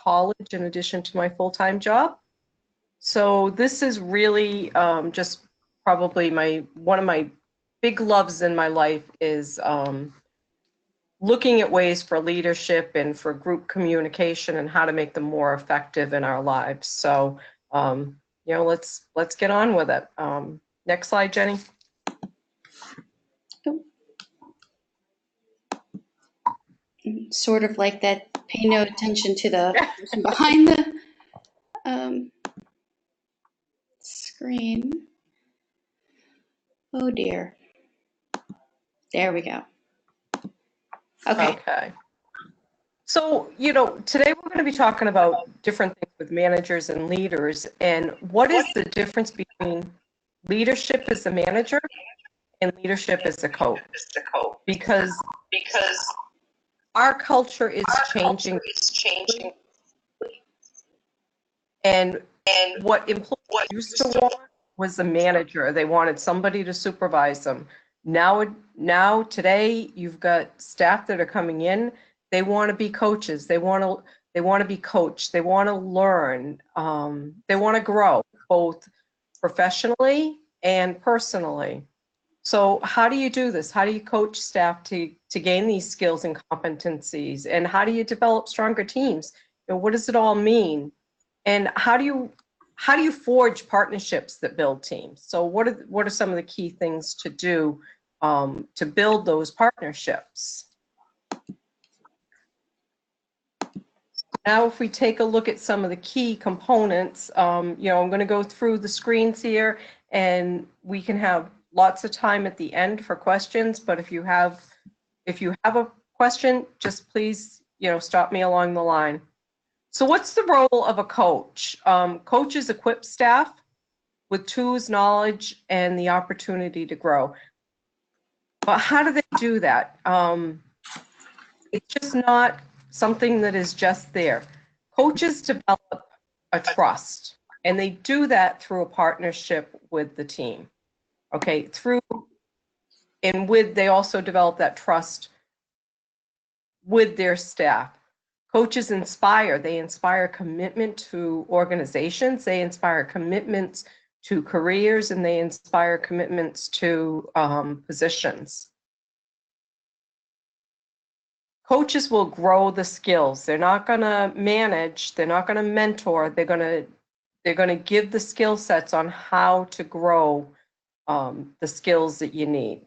college in addition to my full-time job. So this is really just probably one of my big loves in my life is looking at ways for leadership and for group communication and how to make them more effective in our lives. So, let's get on with it. Next slide, Jenny. Sort of like that, pay no attention to the person behind the screen. Oh dear. There we go. Okay. So, today we're going to be talking about different things with managers and leaders, and what is the difference between leadership as a manager and leadership as a coach? Because our culture is changing, and what employees used to want was a manager. They wanted somebody to supervise them. Now today, you've got staff that are coming in. They want to be coaches. They want to be coached. They want to learn. They want to grow both professionally and personally. So how do you do this? How do you coach staff to gain these skills and competencies? And how do you develop stronger teams? What does it all mean? And how do you forge partnerships that build teams? So what are some of the key things to do to build those partnerships? Now, if we take a look at some of the key components, I'm going to go through the screens here, and we can have lots of time at the end for questions. But if you have a question, just please, stop me along the line. So what's the role of a coach? Coaches equip staff with tools, knowledge, and the opportunity to grow. But how do they do that? It's just not something that is just there. Coaches develop a trust, and they do that through a partnership with the team. Okay, they also develop that trust with their staff. Coaches inspire. They inspire commitment to organizations. They inspire commitments to careers, and they inspire commitments to positions. Coaches will grow the skills. They're not going to manage. They're not going to mentor. They're going to give the skill sets on how to grow the skills that you need.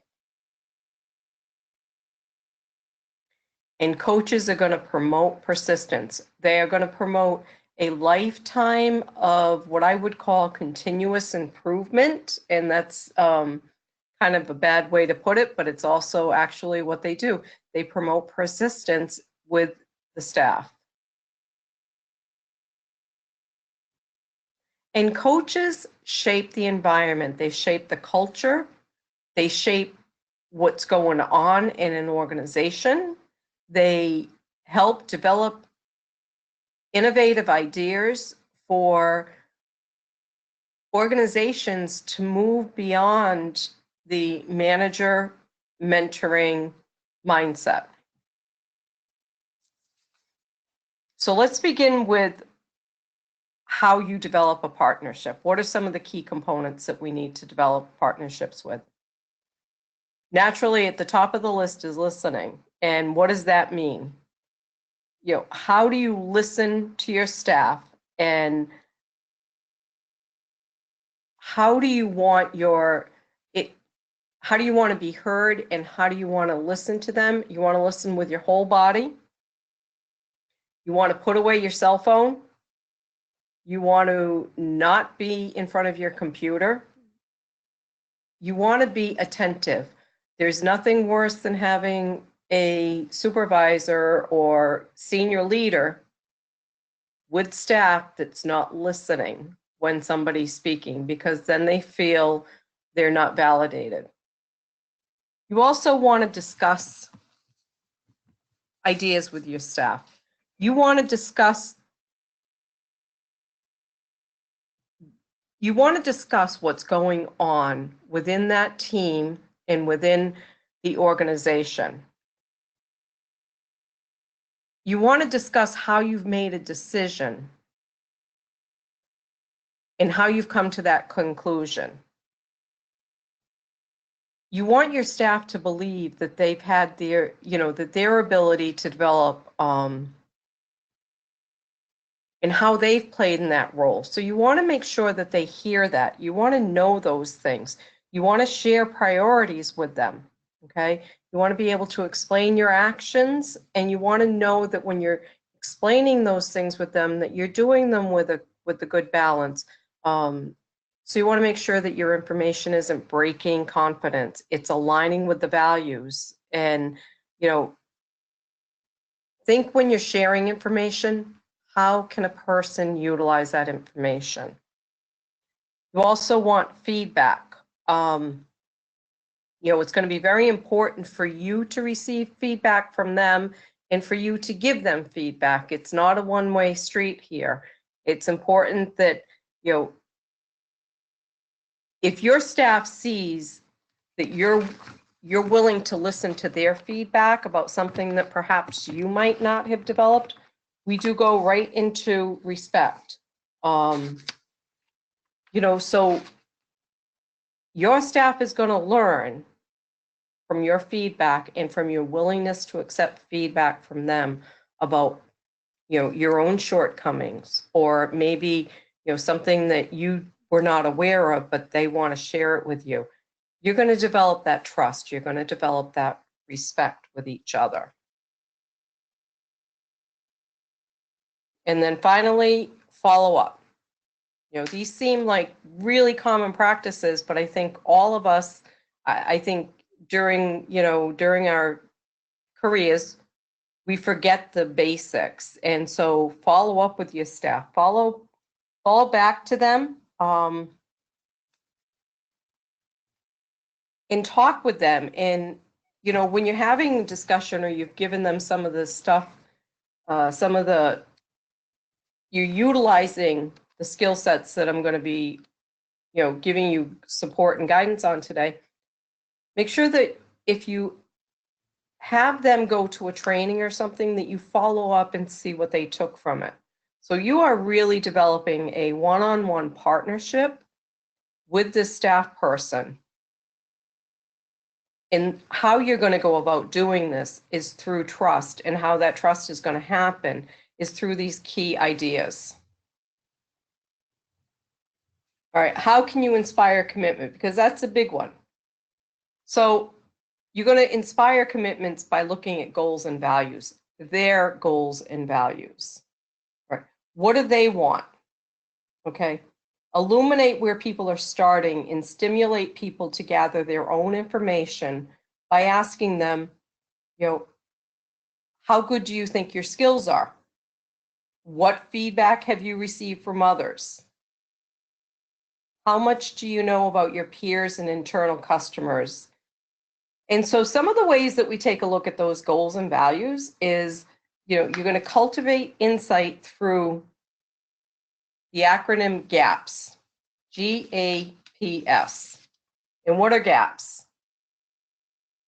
And coaches are going to promote persistence. They are going to promote a lifetime of what I would call continuous improvement. And that's kind of a bad way to put it, but it's also actually what they do. They promote persistence with the staff. And coaches shape the environment. They shape the culture. They shape what's going on in an organization. They help develop innovative ideas for organizations to move beyond the manager mentoring mindset. So let's begin with how you develop a partnership. What are some of the key components that we need to develop partnerships with? Naturally, at the top of the list is listening. And what does that mean? How do you listen to your staff, and how do you want to be heard, and how do you want to listen to them? You want to listen with your whole body. You want to put away your cell phone. You want to not be in front of your computer. You want to be attentive. There's nothing worse than having a supervisor or senior leader with staff that's not listening when somebody's speaking, because then they feel they're not validated. You also want to discuss ideas with your staff. You want to discuss what's going on within that team and within the organization. You want to discuss how you've made a decision and how you've come to that conclusion. You want your staff to believe that they've had their, that their ability to develop and how they've played in that role. So you want to make sure that they hear that. You want to know those things. You want to share priorities with them, okay? You want to be able to explain your actions, and you want to know that when you're explaining those things with them, that you're doing them with a good balance. So you want to make sure that your information isn't breaking confidence. It's aligning with the values. And, think when you're sharing information, how can a person utilize that information? You also want feedback. It's going to be very important for you to receive feedback from them and for you to give them feedback. It's not a one-way street here. It's important that, if your staff sees that you're willing to listen to their feedback about something that perhaps you might not have developed, we do go right into respect. So your staff is going to learn from your feedback and from your willingness to accept feedback from them about, your own shortcomings, or maybe, something that you were not aware of, but they want to share it with you. You're going to develop that trust. You're going to develop that respect with each other. And then finally, follow up. These seem like really common practices, but I think all of us, I think during our careers, we forget the basics. And so follow up with your staff, follow back to them, and talk with them. And, when you're having a discussion or you've given them some of the stuff, you're utilizing the skill sets that I'm going to be, giving you support and guidance on today. Make sure that if you have them go to a training or something, that you follow up and see what they took from it. So you are really developing a one-on-one partnership with this staff person. And how you're going to go about doing this is through trust, and how that trust is going to happen is through these key ideas. All right, how can you inspire commitment? Because that's a big one. So you're going to inspire commitments by looking at goals and values, their goals and values. Right? What do they want? Okay. Illuminate where people are starting and stimulate people to gather their own information by asking them, how good do you think your skills are? What feedback have you received from others? How much do you know about your peers and internal customers? And so some of the ways that we take a look at those goals and values is, you're going to cultivate insight through the acronym GAPS, GAPS. And what are GAPS?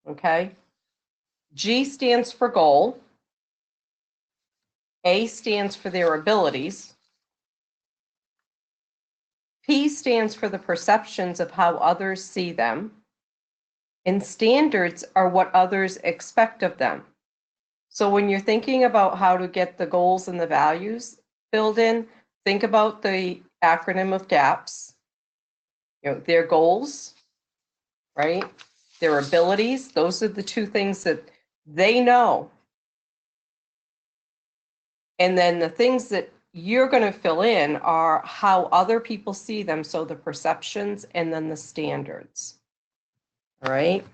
Okay. G stands for goal. A stands for their abilities. P stands for the perceptions of how others see them. And standards are what others expect of them. So when you're thinking about how to get the goals and the values filled in, think about the acronym of GAPS. Their goals, right? Their abilities, those are the two things that they know. And then the things that you're going to fill in are how other people see them, so the perceptions and then the standards. All right.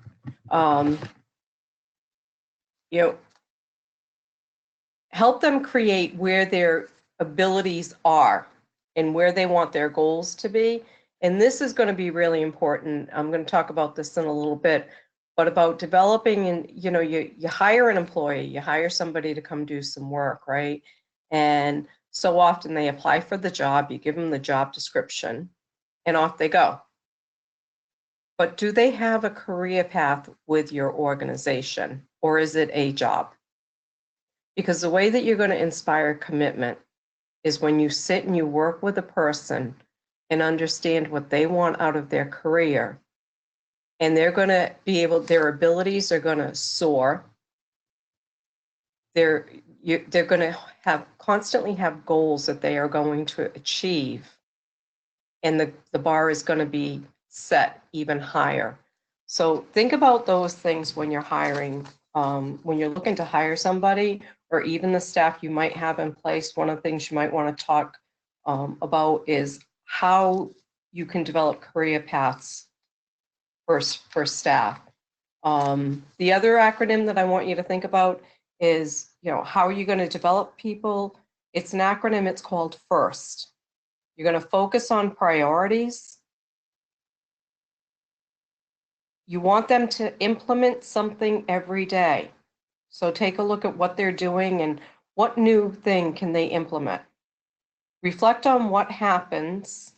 Help them create where their abilities are and where they want their goals to be. And this is going to be really important. I'm going to talk about this in a little bit, but about developing, and you hire an employee, you hire somebody to come do some work, right? And so often they apply for the job, you give them the job description, and off they go. But do they have a career path with your organization, or is it a job? Because the way that you're going to inspire commitment is when you sit and you work with a person and understand what they want out of their career. And they're going to be able, their abilities are going to soar. They're going to constantly have goals that they are going to achieve. And the bar is going to be set even higher. So think about those things when you're hiring, when you're looking to hire somebody, or even the staff you might have in place. One of the things you might want to talk about is how you can develop career paths for staff. The other acronym that I want you to think about is, how are you going to develop people? It's an acronym, it's called FIRST. You're going to focus on priorities. You want them to implement something every day. So take a look at what they're doing and what new thing can they implement. Reflect on what happens,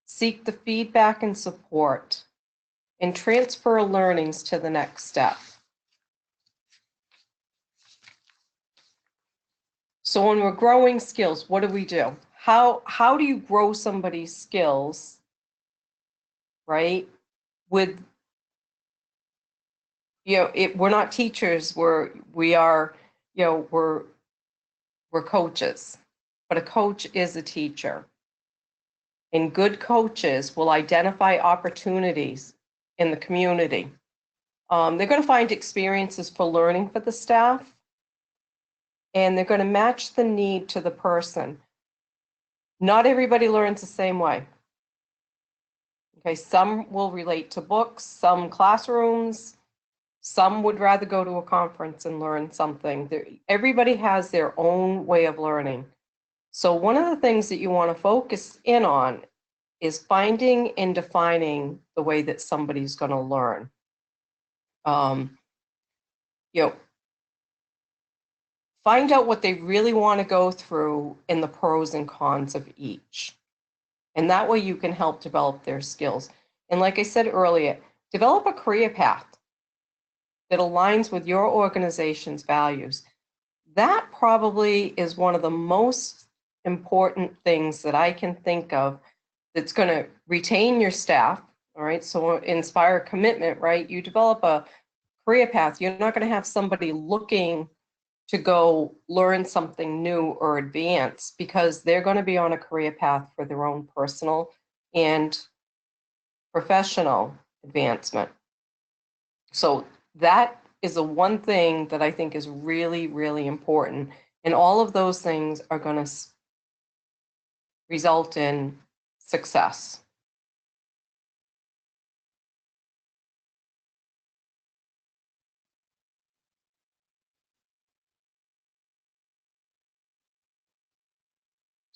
seek the feedback and support, and transfer learnings to the next step. So when we're growing skills, what do? How do you grow somebody's skills, right? With, we're not teachers, we are, we're coaches, but a coach is a teacher. And good coaches will identify opportunities in the community. They're going to find experiences for learning for the staff, and they're going to match the need to the person. Not everybody learns the same way. Okay, some will relate to books, some classrooms, some would rather go to a conference and learn something. Everybody has their own way of learning. So one of the things that you want to focus in on is finding and defining the way that somebody's going to learn. Find out what they really want to go through and the pros and cons of each. And that way you can help develop their skills. And like I said earlier, develop a career path that aligns with your organization's values. That probably is one of the most important things that I can think of that's going to retain your staff. All right, so inspire commitment, right? You develop a career path. You're not going to have somebody looking to go learn something new or advance, because they're going to be on a career path for their own personal and professional advancement. So that is the one thing that I think is really, really important. And all of those things are going to result in success.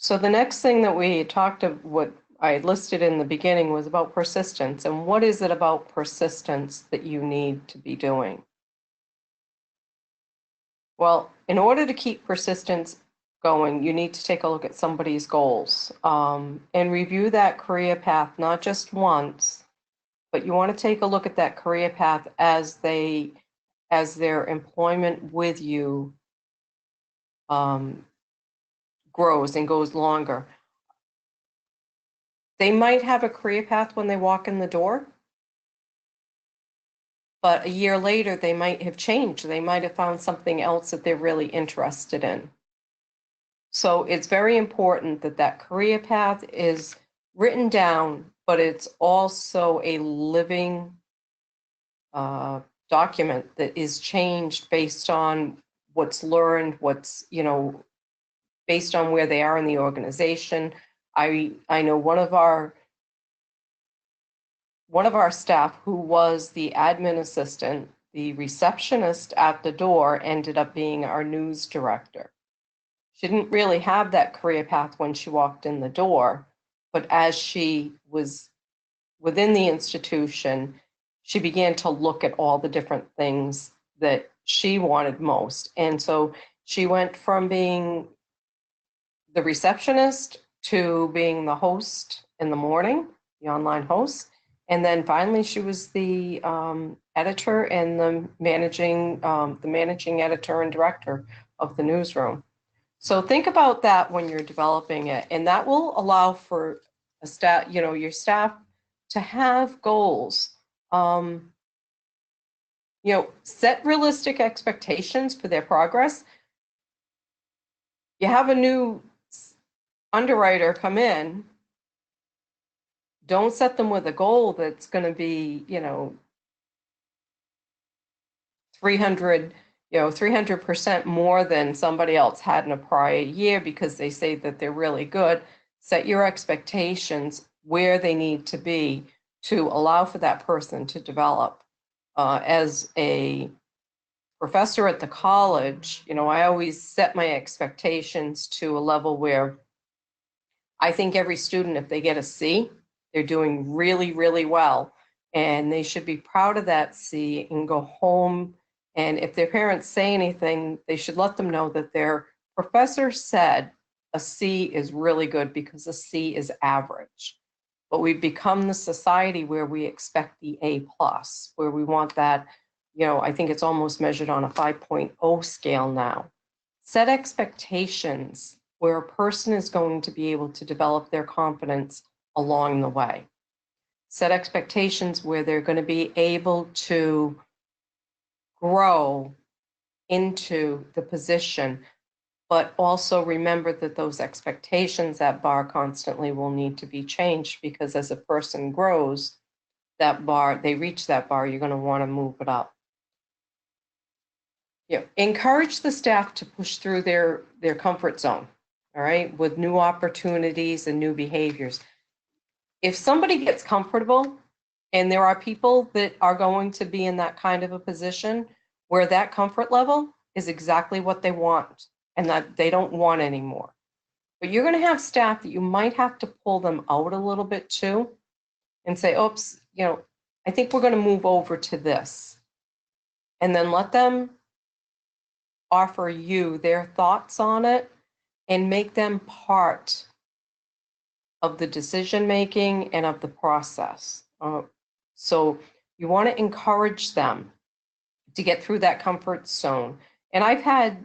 So the next thing that we talked of, what I listed in the beginning, was about persistence. And what is it about persistence that you need to be doing? Well, in order to keep persistence going, you need to take a look at somebody's goals and review that career path, not just once, but you want to take a look at that career path as their employment with you grows and goes longer. They might have a career path when they walk in the door, but a year later, they might have changed. They might have found something else that they're really interested in. So it's very important that that career path is written down, but it's also a living document that is changed based on what's learned, based on where they are in the organization. I know one of our staff, who was the admin assistant, the receptionist at the door, ended up being our news director. She didn't really have that career path when she walked in the door, but as she was within the institution, she began to look at all the different things that she wanted most. And so she went from being the receptionist to being the host in the morning, the online host. And then finally she was the editor and the managing editor and director of the newsroom. So think about that when you're developing it, and that will allow for a staff, your staff to have goals. Set realistic expectations for their progress. You have a new underwriter come in, don't set them with a goal that's going to be, 300, 300% more than somebody else had in a prior year because they say that they're really good. Set your expectations where they need to be to allow for that person to develop. As a professor at the college, I always set my expectations to a level where I think every student, if they get a C, they're doing really, really well. And they should be proud of that C and go home. And if their parents say anything, they should let them know that their professor said a C is really good because a C is average. But we've become the society where we expect the A plus, where we want that, I think it's almost measured on a 5.0 scale now. Set expectations where a person is going to be able to develop their confidence along the way. Set expectations where they're going to be able to grow into the position, but also remember that those expectations, that bar constantly will need to be changed because as a person grows, that bar, they reach that bar, you're going to want to move it up. Encourage the staff to push through their comfort zone, all right, with new opportunities and new behaviors. If somebody gets comfortable, and there are people that are going to be in that kind of a position where that comfort level is exactly what they want and that they don't want anymore. But you're going to have staff that you might have to pull them out a little bit too and say, oops, I think we're going to move over to this. And then let them offer you their thoughts on it and make them part of the decision making and of the process. So you want to encourage them to get through that comfort zone. And I've had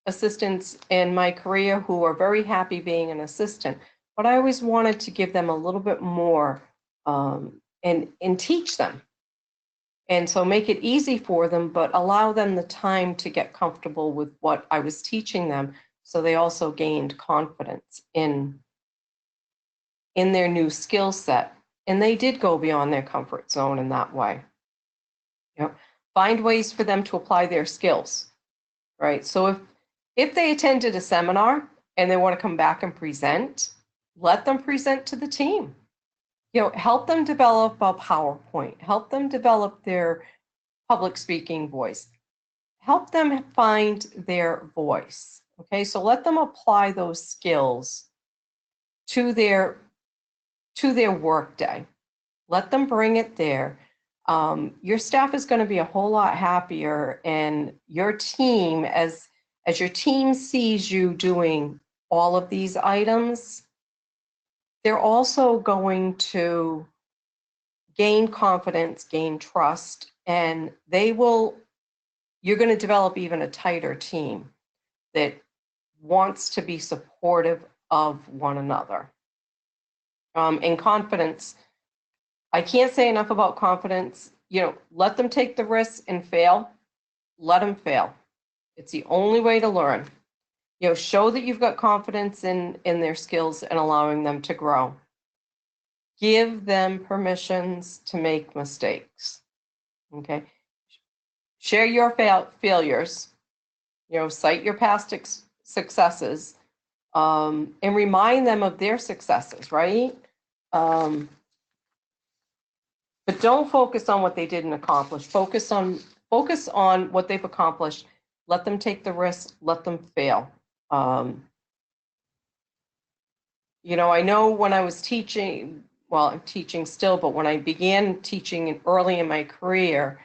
assistants in my career who are very happy being an assistant, but I always wanted to give them a little bit more and teach them. And so make it easy for them, but allow them the time to get comfortable with what I was teaching them. So they also gained confidence in their new skill set. And they did go beyond their comfort zone in that way. Find ways for them to apply their skills, right? So if they attended a seminar and they want to come back and present, let them present to the team. Help them develop a PowerPoint, help them develop their public speaking voice, help them find their voice. Okay, so let them apply those skills to their work day. Let them bring it there. Your staff is going to be a whole lot happier, and your team, as your team sees you doing all of these items, they're also going to gain confidence, gain trust, and you're going to develop even a tighter team that wants to be supportive of one another. And confidence, I can't say enough about confidence. Let them take the risks and fail. Let them fail. It's the only way to learn. Show that you've got confidence in their skills and allowing them to grow. Give them permissions to make mistakes. Okay. Share your failures. Cite your past successes, and remind them of their successes, right? But don't focus on what they didn't accomplish. Focus on what they've accomplished. Let them take the risk. Let them fail. I know when I was teaching, well, I'm teaching still, but when I began teaching early in my career,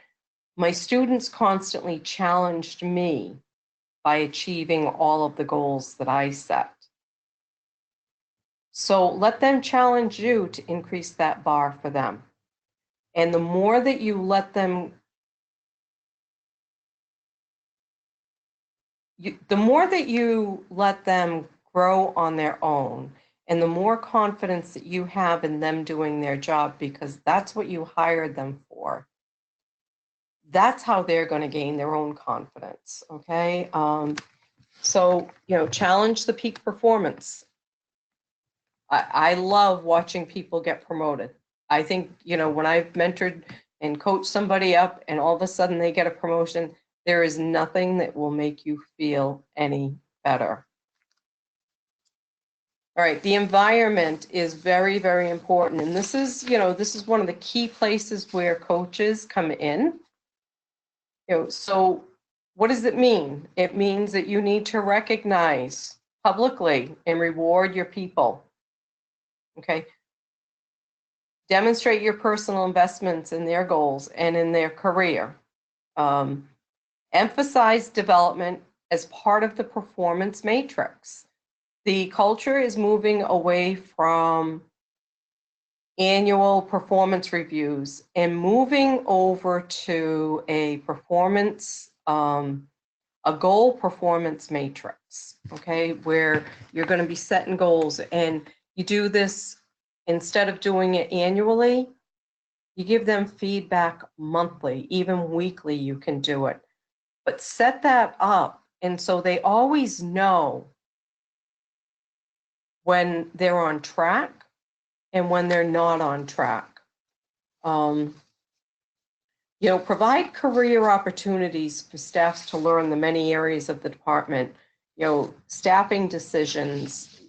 my students constantly challenged me by achieving all of the goals that I set. So let them challenge you to increase that bar for them. And the more that you let them the more that you let them grow on their own, and the more confidence that you have in them doing their job, because that's what you hired them for, that's how they're going to gain their own confidence. Okay. So, challenge the peak performance. I love watching people get promoted. I think, when I've mentored and coached somebody up and all of a sudden they get a promotion, there is nothing that will make you feel any better. All right, the environment is very, very important. And this is one of the key places where coaches come in. So what does it mean? It means that you need to recognize publicly and reward your people. Okay. Demonstrate your personal investments in their goals and in their career. Emphasize development as part of the performance matrix. The culture is moving away from annual performance reviews and moving over to a goal performance matrix, okay, where you're going to be setting goals, and you do this instead of doing it annually. You give them feedback monthly, even weekly, you can do it. But set that up, and so they always know when they're on track and when they're not on track. Provide career opportunities for staffs to learn the many areas of the department. Staffing decisions.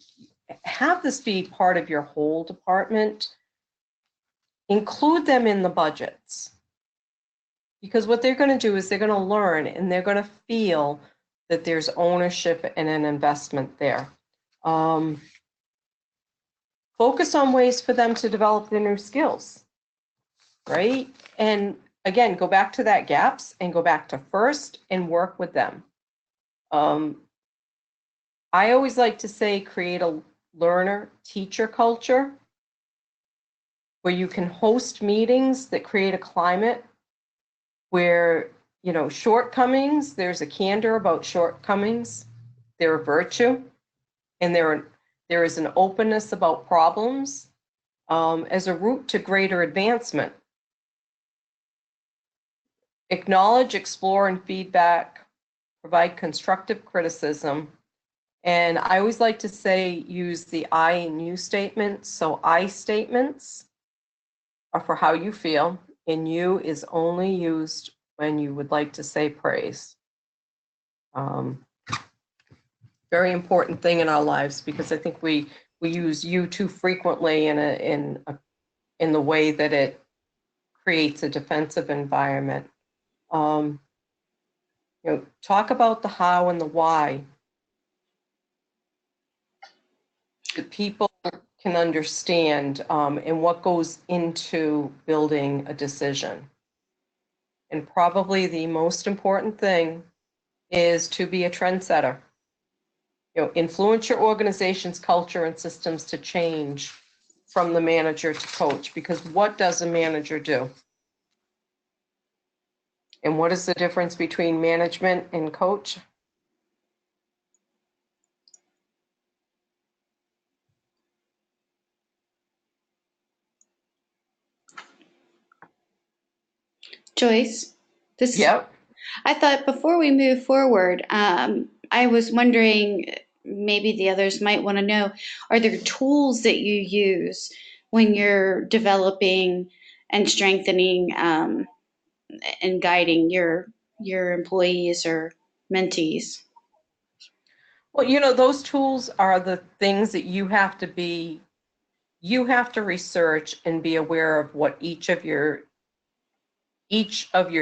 Have this be part of your whole department. Include them in the budgets. Because what they're going to do is they're going to learn and they're going to feel that there's ownership and an investment there. Focus on ways for them to develop their new skills, right? And again, go back to that gaps and go back to first and work with them. I always like to say create a learner-teacher culture where you can host meetings that create a climate where, shortcomings, there's a candor about shortcomings, they're a virtue, and there is an openness about problems as a route to greater advancement. Acknowledge, explore, and feedback, provide constructive criticism. And I always like to say, use the I and you statements. So I statements are for how you feel, and you is only used when you would like to say praise. Very important thing in our lives, because I think we use you too frequently in the way that it creates a defensive environment. Talk about the how and the why. That people can understand and what goes into building a decision. And probably the most important thing is to be a trendsetter. Influence your organization's culture and systems to change from the manager to coach, because what does a manager do? And what is the difference between management and coach? Joyce, Yep. I thought before we move forward, I was wondering, maybe the others might want to know, are there tools that you use when you're developing and strengthening and guiding your employees or mentees? Well, those tools are the things that you have to research and be aware of what each of your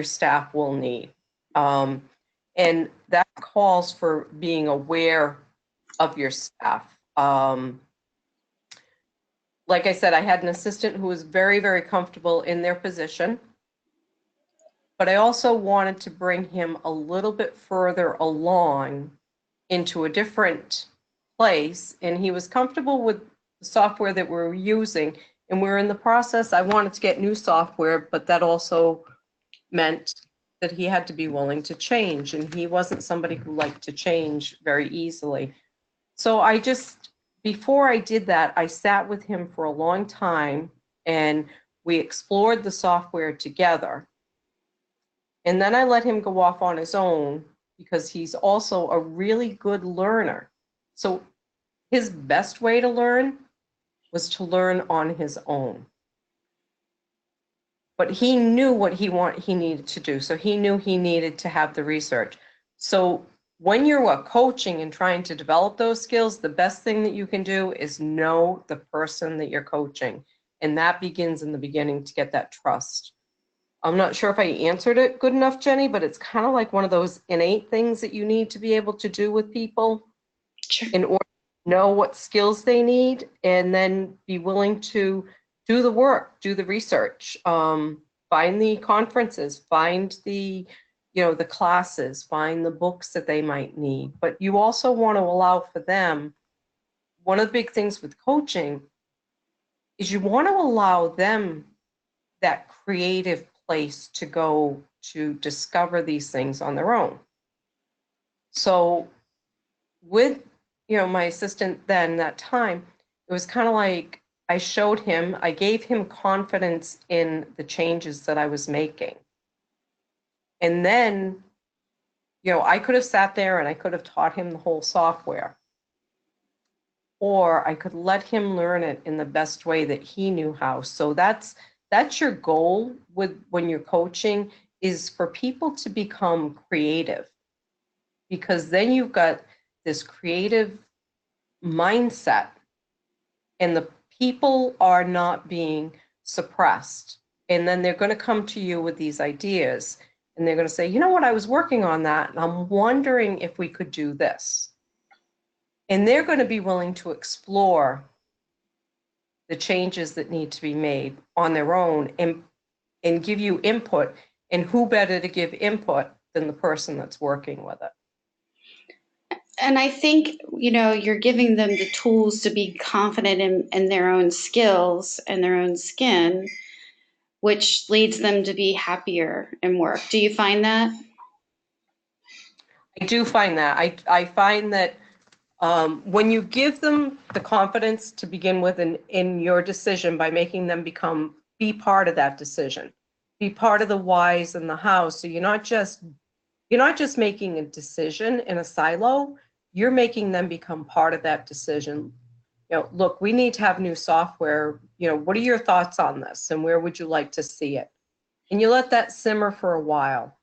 staff will need. And that calls for being aware of your staff. Like I said, I had an assistant who was very, very comfortable in their position, but I also wanted to bring him a little bit further along into a different place, and he was comfortable with the software that we're using, and we're in the process. I wanted to get new software, but that also meant that he had to be willing to change, and he wasn't somebody who liked to change very easily. So before I did that, I sat with him for a long time and we explored the software together. And then I let him go off on his own because he's also a really good learner. So his best way to learn was to learn on his own. But he knew what he needed to do. So he knew he needed to have the research. So when you're coaching and trying to develop those skills, the best thing that you can do is know the person that you're coaching. And that begins in the beginning to get that trust. I'm not sure if I answered it good enough, Jenny, but it's kind of like one of those innate things that you need to be able to do with people Sure. in order to know what skills they need and then be willing to do the work, do the research, find the conferences, find the classes, find the books that they might need. But you also want to allow for them, one of the big things with coaching is you want to allow them that creative place to go to discover these things on their own. So with my assistant then that time, it was kind of like I gave him confidence in the changes that I was making. And then, I could have sat there and I could have taught him the whole software. Or I could let him learn it in the best way that he knew how. So that's your goal when you're coaching, is for people to become creative. Because then you've got this creative mindset and the people are not being suppressed. And then they're going to come to you with these ideas and they're going to say, you know what, I was working on that and I'm wondering if we could do this. And they're going to be willing to explore the changes that need to be made on their own and give you input. And who better to give input than the person that's working with it? And I think, you're giving them the tools to be confident in their own skills and their own skin, which leads them to be happier in work. Do you find that? I do find that. I find that when you give them the confidence to begin with in your decision by making them be part of that decision, be part of the whys and the hows. So you're not just making a decision in a silo, you're making them become part of that decision. Look, we need to have new software. What are your thoughts on this and where would you like to see it? And you let that simmer for a while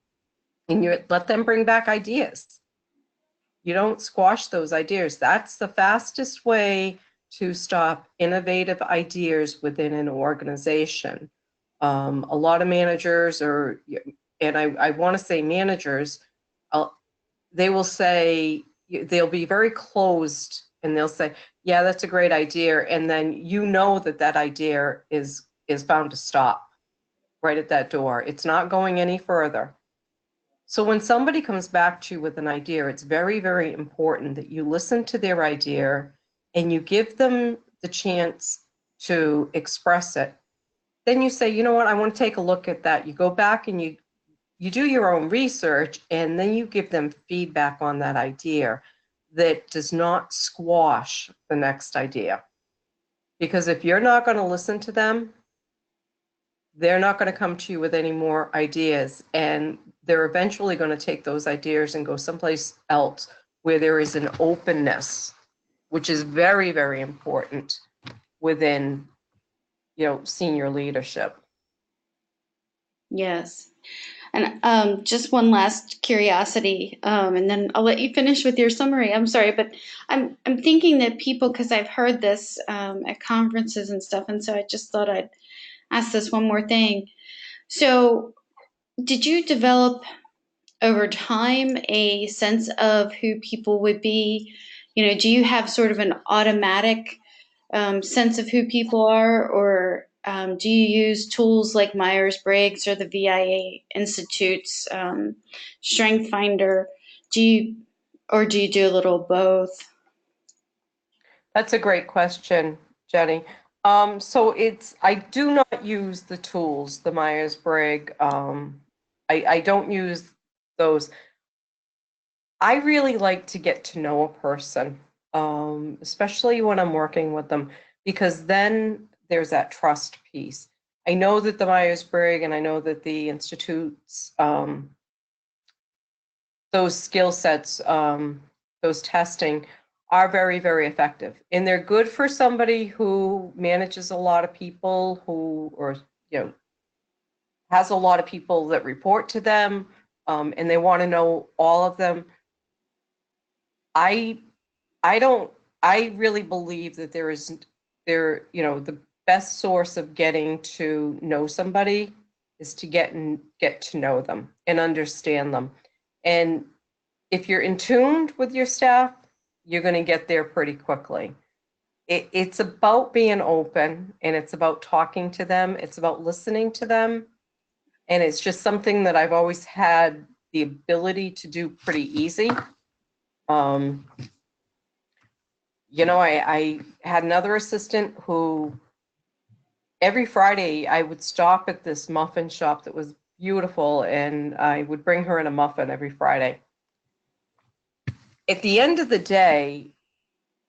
and you let them bring back ideas. You don't squash those ideas. That's the fastest way to stop innovative ideas within an organization. A lot of managers and I want to say managers, they will say, they'll be very closed and they'll say, yeah, that's a great idea. And then that idea is bound to stop right at that door. It's not going any further. So when somebody comes back to you with an idea, it's very, very important that you listen to their idea and you give them the chance to express it. Then you say, you know what, I want to take a look at that. You go back and you do your own research and then you give them feedback on that idea that does not squash the next idea. Because if you're not going to listen to them, they're not going to come to you with any more ideas. And they're eventually going to take those ideas and go someplace else where there is an openness, which is very, very important within, senior leadership. Yes. And just one last curiosity, and then I'll let you finish with your summary. I'm sorry, but I'm thinking that people, because I've heard this at conferences and stuff, and so I just thought I'd ask this one more thing. So, did you develop over time a sense of who people would be? Do you have sort of an automatic sense of who people are, or do you use tools like Myers-Briggs or the VIA Institute's Strength Finder? Or do you do a little both? That's a great question, Jenny. So I do not use the tools, the Myers-Briggs. I don't use those. I really like to get to know a person, especially when I'm working with them, because then there's that trust piece. I know that the Myers-Briggs and I know that the Institute's, those skill sets, those testing are very, very effective. And they're good for somebody who manages a lot of people or, has a lot of people that report to them, and they want to know all of them. I I don't, I really believe that the best source of getting to know somebody is to get to know them and understand them. And if you're in tune with your staff, you're going to get there pretty quickly. It's about being open and it's about talking to them. It's about listening to them. And it's just something that I've always had the ability to do pretty easy. Um, I had another assistant who every Friday I would stop at this muffin shop that was beautiful and I would bring her in a muffin every Friday. At the end of the day,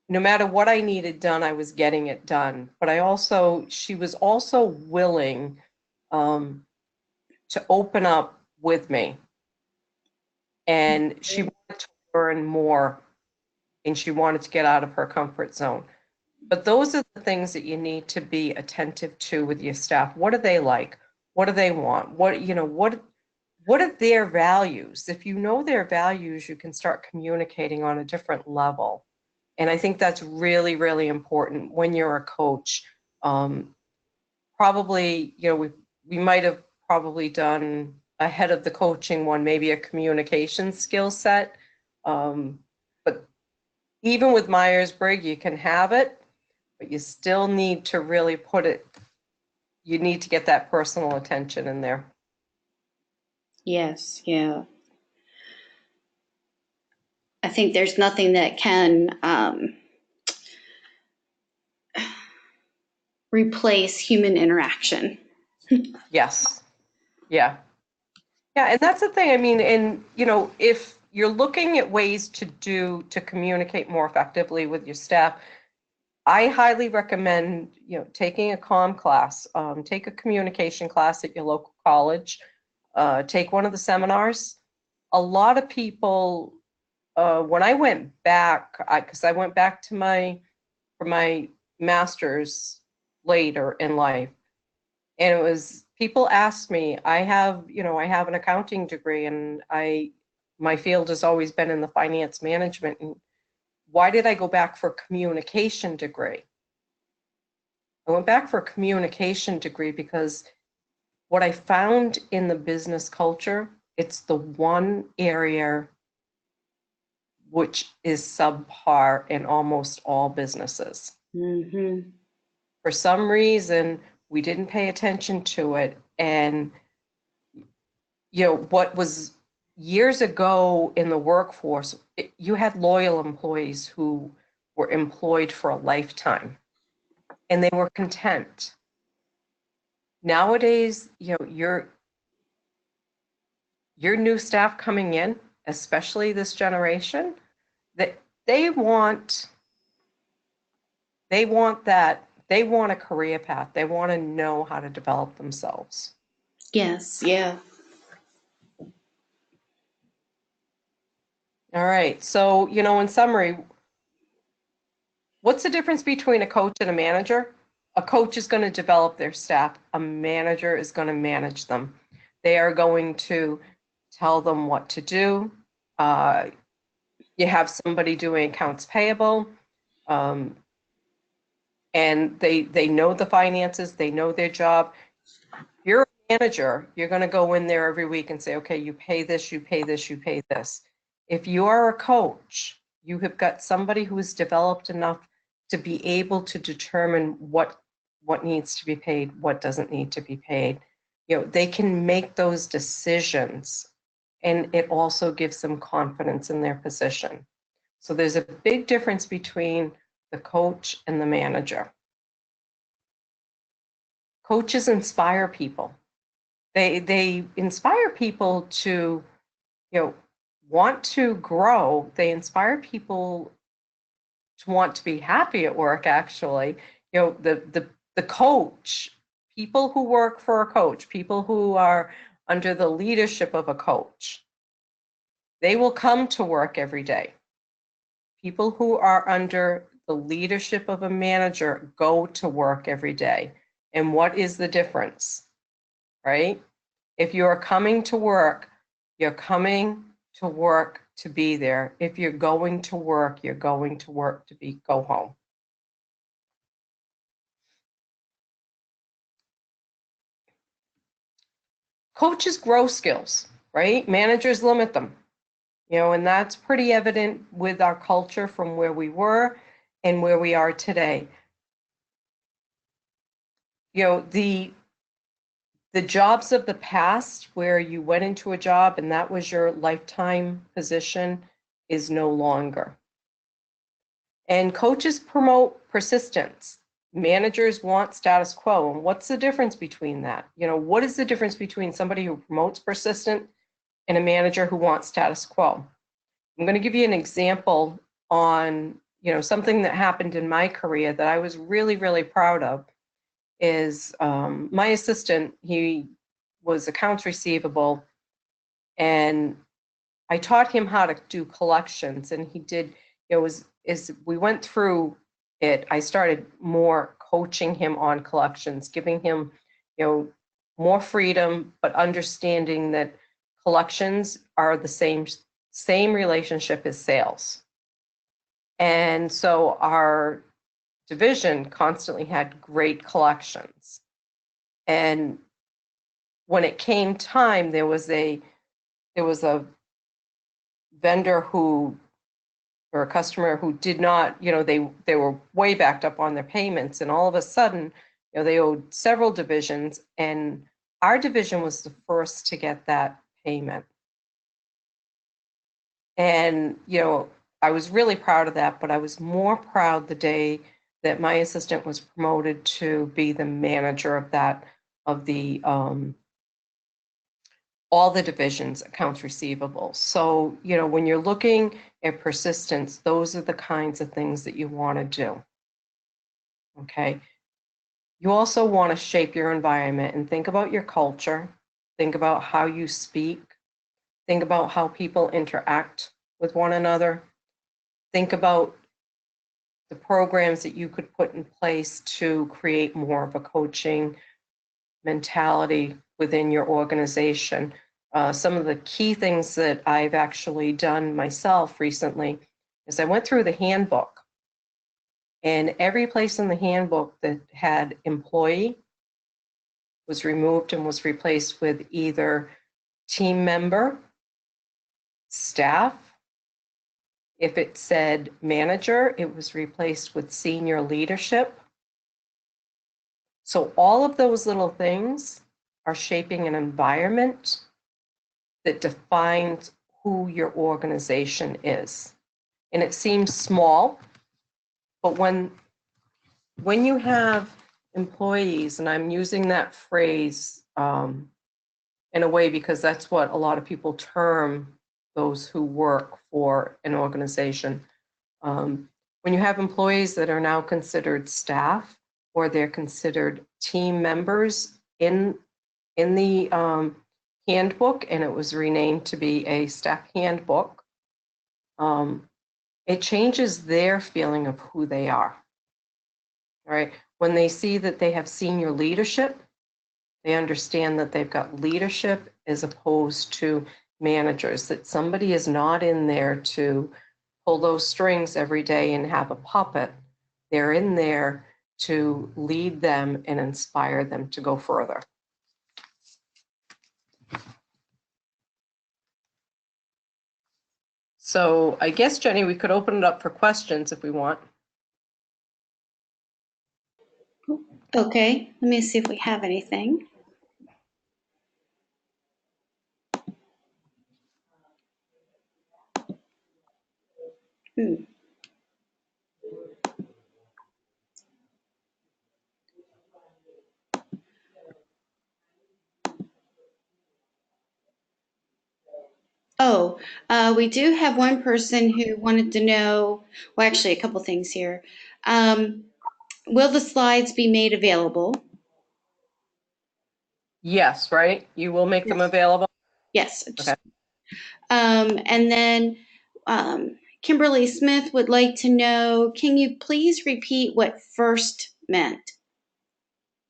no matter what I needed done, I was getting it done. But she was also willing to open up with me. And she wanted to learn more and she wanted to get out of her comfort zone. But those are the things that you need to be attentive to with your staff. What do they like? What do they want? What are their values? If you know their values, you can start communicating on a different level. And I think that's really, really important when you're a coach. Probably, we might have probably done ahead of the coaching one, maybe a communication skill set. But even with Myers-Briggs, you can have it, but you still need to really you need to get that personal attention in there. Yes, yeah. I think there's nothing that can replace human interaction. Yes. Yeah. Yeah. And that's the thing. I mean, if you're looking at ways to communicate more effectively with your staff, I highly recommend, taking a comm class, take a communication class at your local college, take one of the seminars. A lot of people, when I went back, because I went back for my master's later in life, and it was people asked me, I have an accounting degree, and my field has always been in the finance management, and why did I go back for a communication degree? I went back for a communication degree because what I found in the business culture, it's the one area which is subpar in almost all businesses. Mm-hmm. For some reason, we didn't pay attention to it. And, what was years ago in the workforce, you had loyal employees who were employed for a lifetime and they were content. Nowadays, your new staff coming in, especially this generation, that they want a career path. They want to know how to develop themselves. Yes, yeah. All right. So, in summary, what's the difference between a coach and a manager? A coach is going to develop their staff. A manager is going to manage them. They are going to tell them what to do. You have somebody doing accounts payable, and they know the finances. They know their job. You're a manager. You're going to go in there every week and say, okay, you pay this, you pay this, you pay this. If you are a coach, you have got somebody who is developed enough to be able to determine what needs to be paid, what doesn't need to be paid. They can make those decisions, and it also gives them confidence in their position. So there's a big difference between the coach and the manager. Coaches inspire people. They inspire people to, want to grow. They inspire people to want to be happy at work, actually. The coach, people who work for a coach, people who are under the leadership of a coach, they will come to work every day. People who are under the leadership of a manager go to work every day. And what is the difference, right? If you're coming to work, you're coming to work to be there. If you're going to work, you're going to work to go home. Coaches grow skills, right? Managers limit them, and that's pretty evident with our culture from where we were and where we are today. The jobs of the past where you went into a job and that was your lifetime position is no longer. And coaches promote persistence. Managers want status quo. And what's the difference between that? What is the difference between somebody who promotes persistent and a manager who wants status quo? I'm going to give you an example on, something that happened in my career that I was really, really proud of. Is my assistant, he was accounts receivable, and I taught him how to do collections, and he did, as we went through it, I started more coaching him on collections, giving him, more freedom, but understanding that collections are the same relationship as sales. And so our division constantly had great collections. And when it came time, there was a vendor or a customer who did not, they were way backed up on their payments, and all of a sudden, they owed several divisions, and our division was the first to get that payment. And I was really proud of that, but I was more proud the day that my assistant was promoted to be the manager of the all the divisions, accounts receivable. So, when you're looking at persistence, those are the kinds of things that you want to do. Okay. You also want to shape your environment and think about your culture, think about how you speak, think about how people interact with one another, think about the programs that you could put in place to create more of a coaching mentality within your organization. Some of the key things that I've actually done myself recently is I went through the handbook, and every place in the handbook that had employee was removed and was replaced with either team member, staff. If it said manager, it was replaced with senior leadership. So all of those little things are shaping an environment that defines who your organization is. And it seems small, but when you have employees, and I'm using that phrase in a way because that's what a lot of people term those who work for an organization. When you have employees that are now considered staff, or they're considered team members in the handbook, and it was renamed to be a staff handbook, it changes their feeling of who they are. All right. When they see that they have senior leadership, they understand that they've got leadership as opposed to managers, that somebody is not in there to pull those strings every day and have a puppet. They're in there to lead them and inspire them to go further. So I guess, Jenny, we could open it up for questions if we want. Okay, let me see if we have anything. Oh, we do have one person who wanted to know, well, actually, a couple things here. Um, will the slides be made available? Yes, right? You will make them Yes. available? Yes. Okay. And then Kimberly Smith would like to know, can you please repeat what first meant?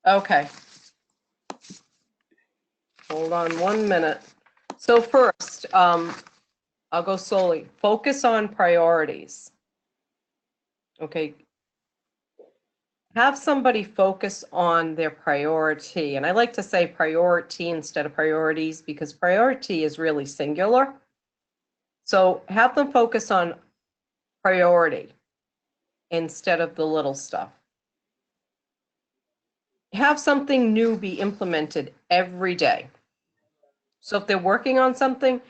Okay. Hold on 1 minute. So first, I'll go slowly. Focus on priorities. Okay. Have somebody focus on their priority. And I like to say priority instead of priorities because priority is really singular. So have them focus on priority instead of the little stuff. Have something new be implemented every day. So if they're working on something,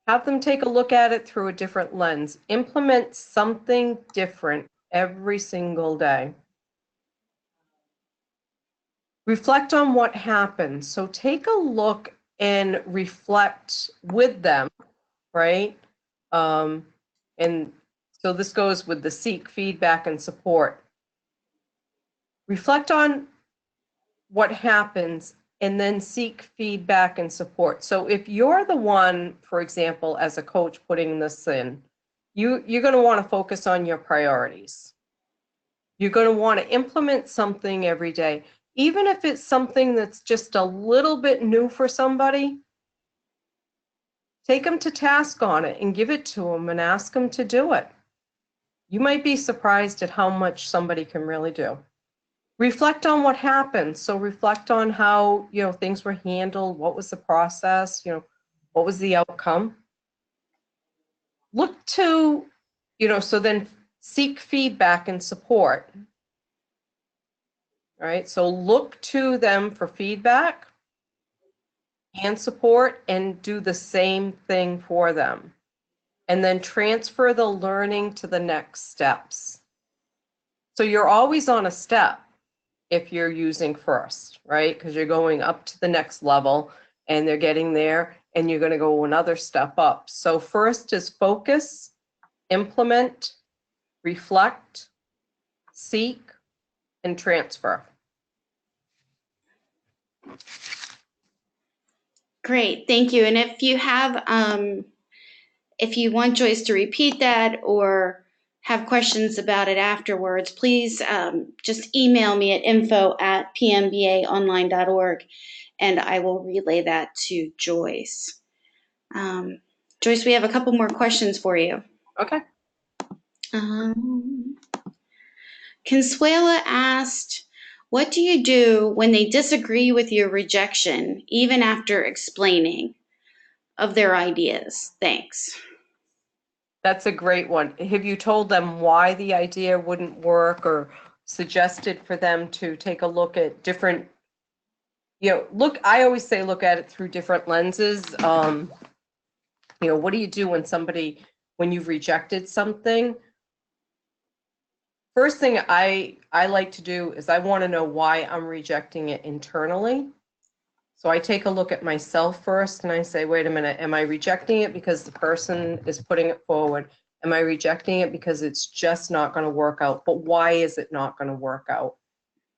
have them take a look at it through a different lens. Implement something different every single day. Reflect on what happened. So take a look and reflect with them, right? And so this goes with the seek feedback and support. Reflect on what happens and then seek feedback and support. So if you're the one, for example, as a coach putting this in, you're going to want to focus on your priorities. You're going to want to implement something every day, even if it's something that's just a little bit new for somebody. Take them to task on it and give it to them and ask them to do it. You might be surprised at how much somebody can really do. Reflect on what happened. So reflect on how, things were handled. What was the process? What was the outcome? Look to, so then seek feedback and support. All right. So look to them for feedback and support and do the same thing for them. And then transfer the learning to the next steps. So you're always on a step if you're using first, right? Because you're going up to the next level and they're getting there and you're going to go another step up. So first is focus, implement, reflect, seek, and transfer. Great, thank you. And if you want Joyce to repeat that or have questions about it afterwards, please just email me at info@pmbaonline.org and I will relay that to Joyce. Joyce, we have a couple more questions for you. Okay. Consuela asked, what do you do when they disagree with your rejection, even after explaining of their ideas? Thanks. That's a great one. Have you told them why the idea wouldn't work or suggested for them to take a look at different, I always say look at it through different lenses. What do you do when you've rejected something? First thing I like to do is I want to know why I'm rejecting it internally. So I take a look at myself first and I say, wait a minute, am I rejecting it because the person is putting it forward? Am I rejecting it because it's just not going to work out? But why is it not going to work out?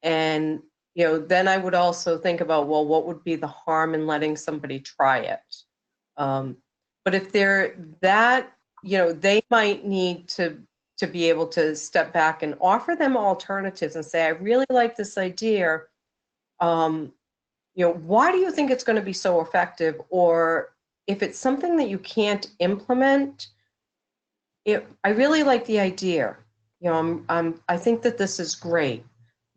And, then I would also think about, well, what would be the harm in letting somebody try it? But if they're that, they might need to be able to step back and offer them alternatives and say, I really like this idea. Why do you think it's going to be so effective? Or if it's something that you can't implement, I really like the idea. I think that this is great.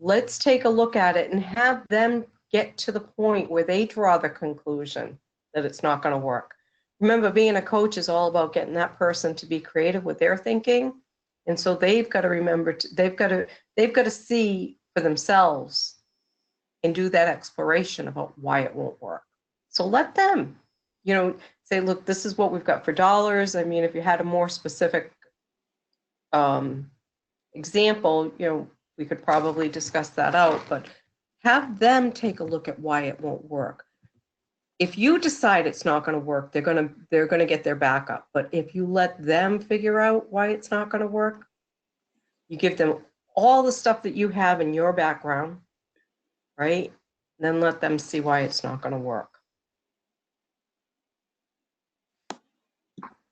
Let's take a look at it and have them get to the point where they draw the conclusion that it's not going to work. Remember, being a coach is all about getting that person to be creative with their thinking. And so they've got to remember, they've got to see for themselves and do that exploration about why it won't work. So let them, say, look, this is what we've got for dollars. I mean, if you had a more specific example, we could probably discuss that out, but have them take a look at why it won't work. if you decide it's not going to work, they're going to get their back up. But if you let them figure out why it's not going to work, you give them all the stuff that you have in your background, right? Then let them see why it's not going to work.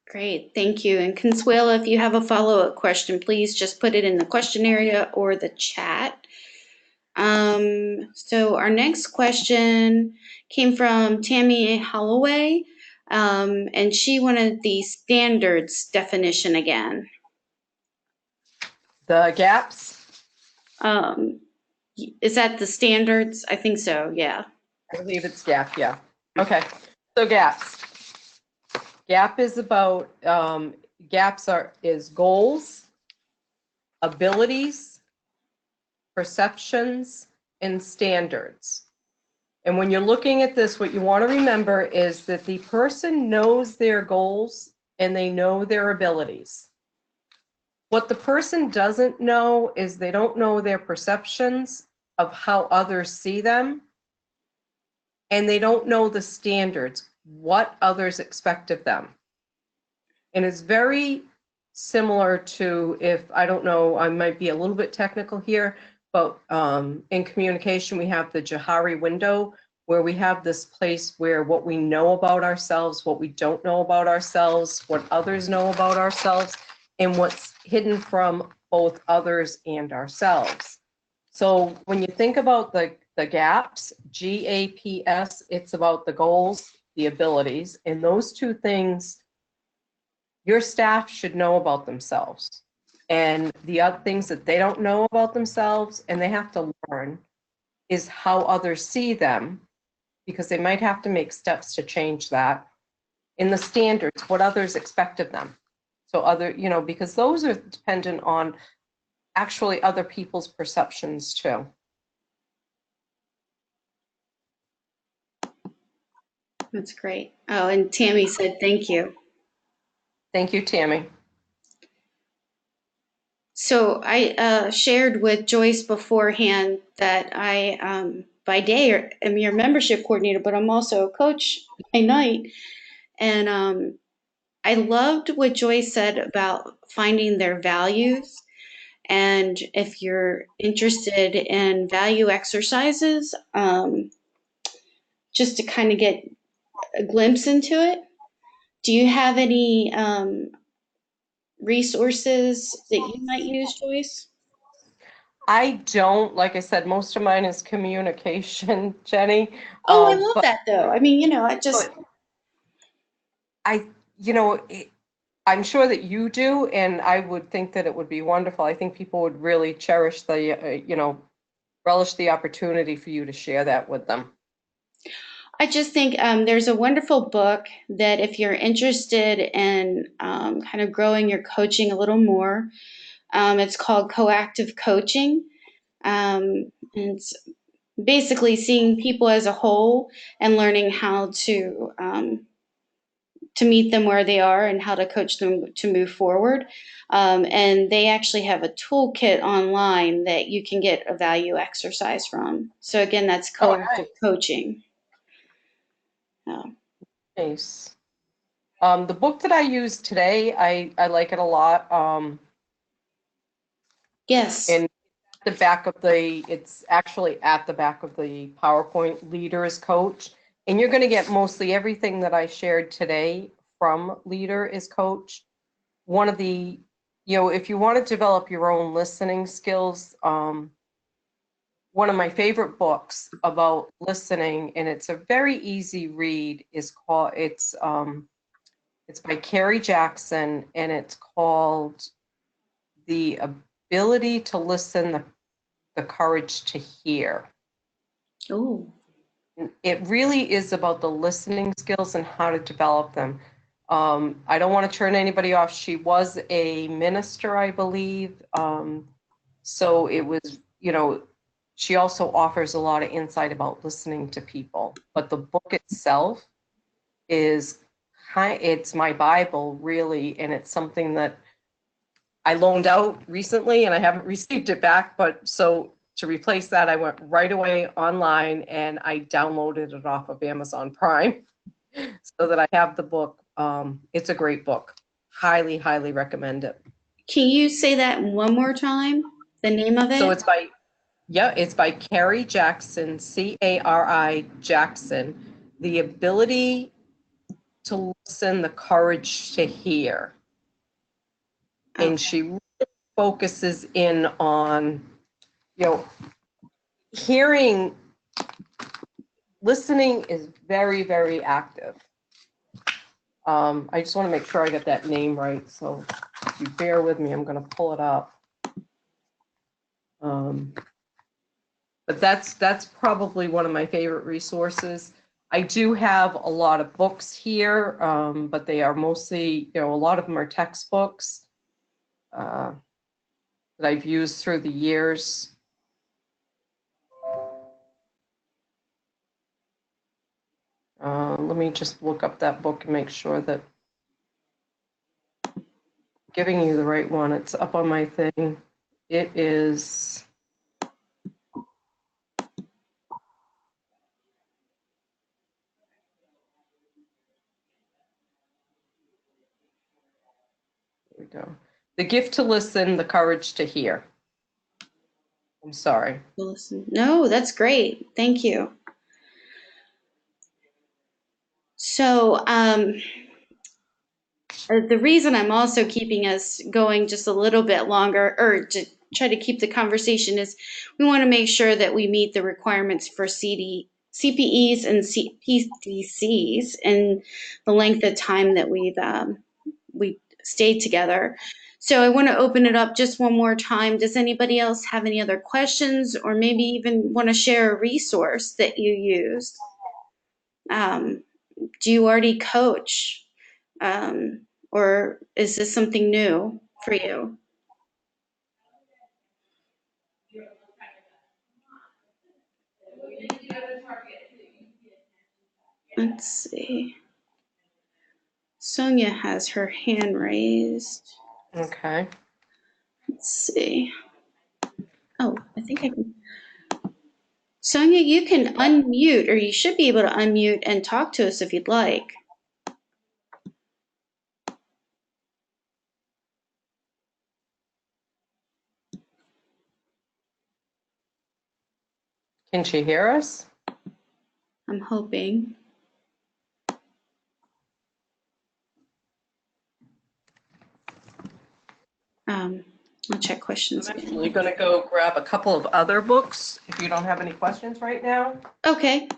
Great, thank you. And Consuela, if you have a follow-up question, please just put it in the question area or the chat. So our next question came from Tammy Holloway, and she wanted the standards definition again. The gaps? Is that the standards? I think so, yeah. I believe it's gap, yeah. Okay, so gaps. Gap is about, gaps is goals, abilities, perceptions, and standards. And when you're looking at this, what you want to remember is that the person knows their goals and they know their abilities. What the person doesn't know is they don't know their perceptions of how others see them, and they don't know the standards, what others expect of them. And it's very similar to, if, I don't know, I might be a little bit technical here, but in communication, we have the Johari window, where we have this place where what we know about ourselves, what we don't know about ourselves, what others know about ourselves, and what's hidden from both others and ourselves. So when you think about the gaps, GAPS, it's about the goals, the abilities, and those two things your staff should know about themselves. And the other things that they don't know about themselves and they have to learn is how others see them, because they might have to make steps to change that. In the standards, what others expect of them. So because those are dependent on actually other people's perceptions too. That's great. Oh, and Tammy said thank you. Thank you, Tammy. So I shared with Joyce beforehand that I, by day, am your membership coordinator, but I'm also a coach by night. And I loved what Joyce said about finding their values. And if you're interested in value exercises, just to kind of get a glimpse into it, do you have any resources that you might use, Joyce? I don't, like I said, most of mine is communication, Jenny. Oh, I love But that though. I mean, I just. I, I'm sure that you do, and I would think that it would be wonderful. I think people would really cherish relish the opportunity for you to share that with them. I just think there's a wonderful book that if you're interested in kind of growing your coaching a little more, it's called Coactive Coaching. And it's basically seeing people as a whole and learning how to meet them where they are and how to coach them to move forward. And they actually have a toolkit online that you can get a value exercise from. So again, that's Coactive Coaching. Nice. The book that I used today, I like it a lot. Yes. And it's actually at the back of the PowerPoint, Leader is Coach. And you're going to get mostly everything that I shared today from Leader is Coach. One of the, if you want to develop your own listening skills, one of my favorite books about listening, and it's a very easy read, it's by Carrie Jackson, and it's called The Ability to Listen, the Courage to Hear. Oh. It really is about the listening skills and how to develop them. I don't want to turn anybody off. She was a minister, I believe. So it was, she also offers a lot of insight about listening to people. But the book itself it's my Bible, really, and it's something that I loaned out recently and I haven't received it back. But so to replace that, I went right away online and I downloaded it off of Amazon Prime so that I have the book. It's a great book. Highly, highly recommend it. Can you say that one more time? The name of it? So it's by Carrie Jackson, Cari Jackson. The ability to listen, the courage to hear. And she really focuses in on, hearing, listening is very, very active. I just want to make sure I get that name right. So if you bear with me, I'm going to pull it up. But that's probably one of my favorite resources. I do have a lot of books here, but they are mostly, a lot of them are textbooks that I've used through the years. Let me just look up that book and make sure that I'm giving you the right one. It's up on my thing. It is. Here we go. The Gift to Listen, the Courage to Hear. I'm sorry. Listen. No, that's great. Thank you. So, the reason I'm also keeping us going just a little bit longer, or to try to keep the conversation, is we want to make sure that we meet the requirements for CPEs and PDCs and the length of time that we stayed together. So I want to open it up just one more time. Does anybody else have any other questions, or maybe even want to share a resource that you used? Do you already coach? Or is this something new for you? Let's see. Sonia has her hand raised. Okay. Let's see. Oh, I think I can. Sonia, you can unmute, or you should be able to unmute and talk to us if you'd like. Can she hear us? I'm hoping. I'll check questions I'm again. actually going to go grab a couple of other books if you don't have any questions right now. Okay.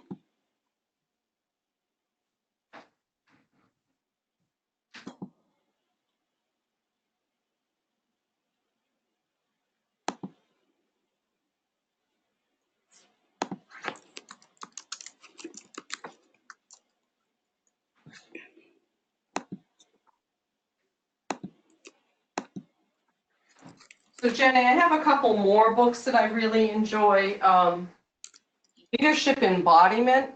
So Jenny, I have a couple more books that I really enjoy. Leadership Embodiment,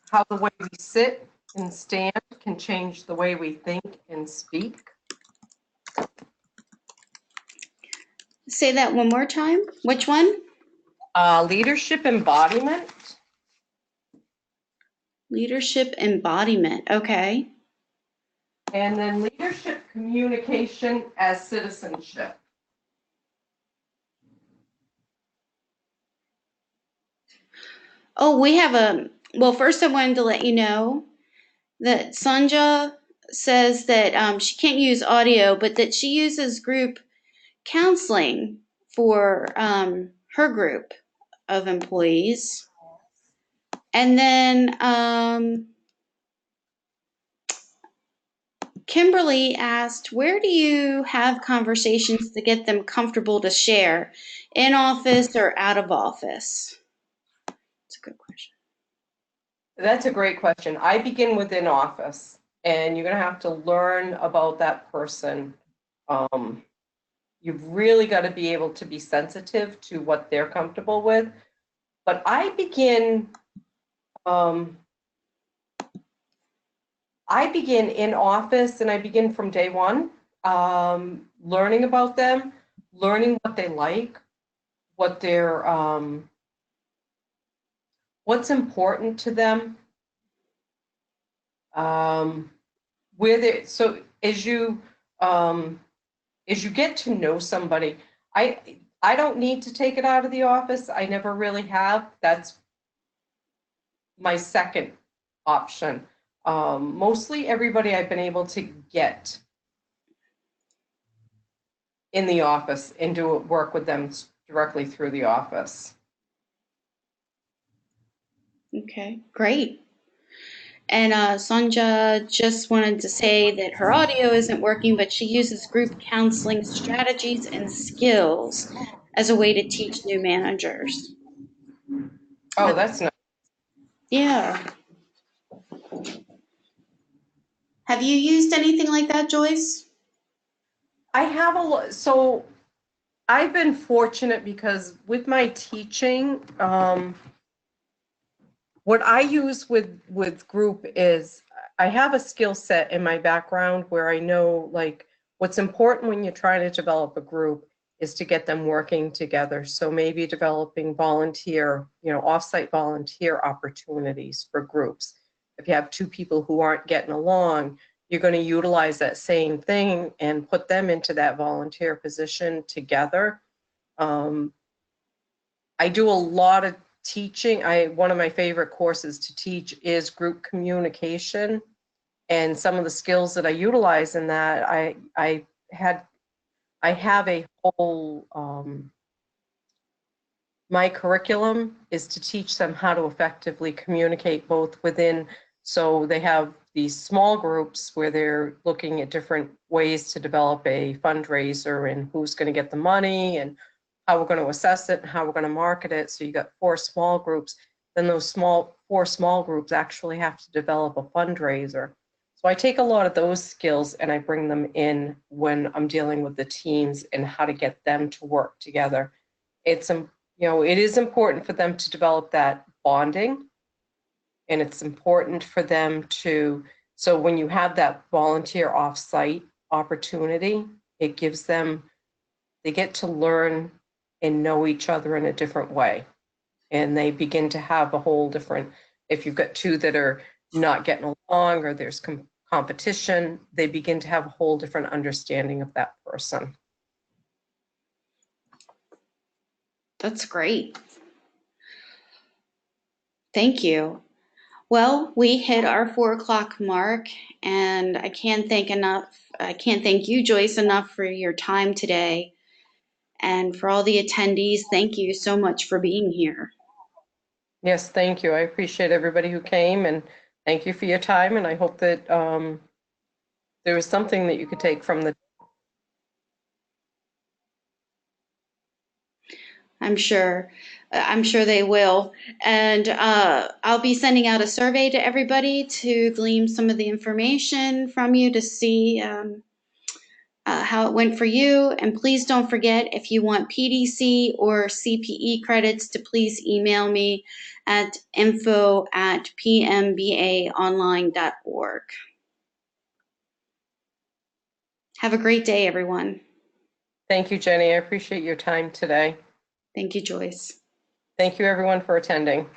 How the Way We Sit and Stand Can Change the Way We Think and Speak. Say that one more time. Which one? Leadership Embodiment. Leadership Embodiment. Okay. And then Leadership Communication as Citizenship. Oh, we have well, first I wanted to let you know that Sanja says that she can't use audio, but that she uses group counseling for her group of employees. And then Kimberly asked, where do you have conversations to get them comfortable to share, in office or out of office? That's a good question. That's a great question. I begin within office, and you're going to have to learn about that person. You've really got to be able to be sensitive to what they're comfortable with. But I begin in office, and I begin from day one, learning about them, learning what they like, what their what's important to them, where they so as you get to know somebody, I don't need to take it out of the office. I never really have. That's my second option. Mostly everybody I've been able to get in the office and do work with them directly through the office. Okay, great. And Sonja just wanted to say that her audio isn't working, but she uses group counseling strategies and skills as a way to teach new managers. Oh, that's nice. Yeah. Have you used anything like that, Joyce? I have a lot. So I've been fortunate because with my teaching, what I use with group is I have a skill set in my background where I know like what's important when you're trying to develop a group is to get them working together. So maybe developing volunteer, offsite volunteer opportunities for groups. If you have two people who aren't getting along, you're going to utilize that same thing and put them into that volunteer position together. Um, I do a lot of teaching. One of my favorite courses to teach is group communication, and some of the skills that I utilize in that, I have a whole my curriculum is to teach them how to effectively communicate both within. So they have these small groups where they're looking at different ways to develop a fundraiser and who's going to get the money and how we're going to assess it and how we're going to market it. So you got 4 small groups. Then those 4 small groups actually have to develop a fundraiser. So I take a lot of those skills and I bring them in when I'm dealing with the teams and how to get them to work together. It's it is important for them to develop that bonding, and it's important for them to, so when you have that volunteer off-site opportunity, it gives them, they get to learn and know each other in a different way. And they begin to have a whole different, if you've got two that are not getting along or there's competition, they begin to have a whole different understanding of that person. That's great. Thank you. Well, we hit our 4 o'clock mark, and I can't thank you, Joyce, enough for your time today. And for all the attendees, thank you so much for being here. Yes, thank you. I appreciate everybody who came, and thank you for your time. And I hope that there was something that you could take from the. I'm sure. I'm sure they will. And I'll be sending out a survey to everybody to glean some of the information from you to see how it went for you. And please don't forget, if you want PDC or CPE credits, to please email me at info@pmbaonline.org. Have a great day, everyone. Thank you, Jenny. I appreciate your time today. Thank you, Joyce. Thank you, everyone, for attending.